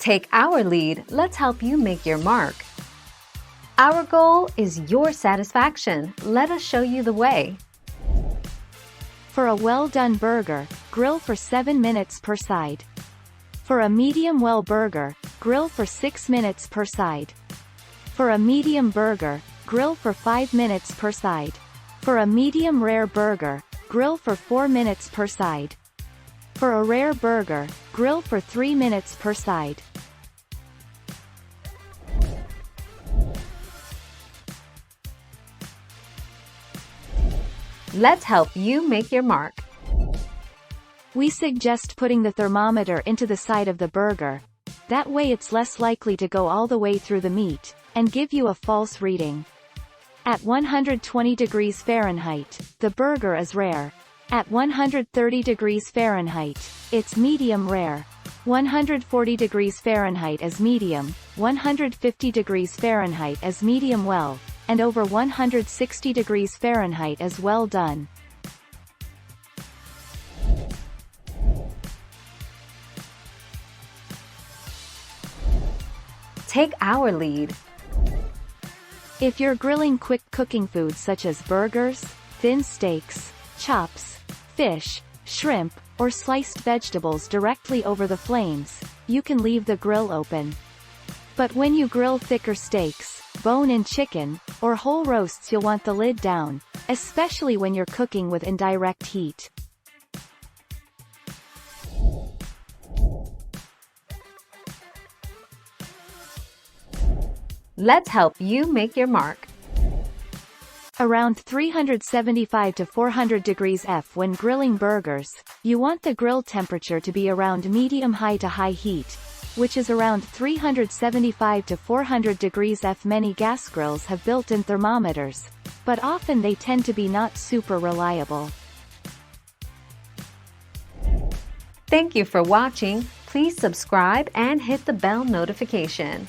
Take our lead, let's help you make your mark. Our goal is your satisfaction. Let us show you the way. For a well-done burger, grill for 7 minutes per side. For a medium-well burger, grill for 6 minutes per side. For a medium burger, grill for 5 minutes per side. For a medium-rare burger, grill for 4 minutes per side. For a rare burger, grill for 3 minutes per side. Let's help you make your mark. We suggest putting the thermometer into the side of the burger. That way it's less likely to go all the way through the meat, and give you a false reading. At 120 degrees Fahrenheit, the burger is rare. At 130 degrees Fahrenheit, it's medium rare. 140 degrees Fahrenheit is medium, 150 degrees Fahrenheit is medium well, and over 160 degrees Fahrenheit is well done. Take our lead. If you're grilling quick cooking foods such as burgers, thin steaks, chops, fish, shrimp, or sliced vegetables directly over the flames, you can leave the grill open. But when you grill thicker steaks, bone-in chicken, or whole roasts, you'll want the lid down, especially when you're cooking with indirect heat. Let's help you make your mark. Around 375 to 400 degrees F when grilling burgers, you want the grill temperature to be around medium-high to high heat, which is around 375 to 400 degrees F. Many gas grills have built-in thermometers, but often they tend to be not super reliable. Thank you for watching. Please subscribe and hit the bell notification.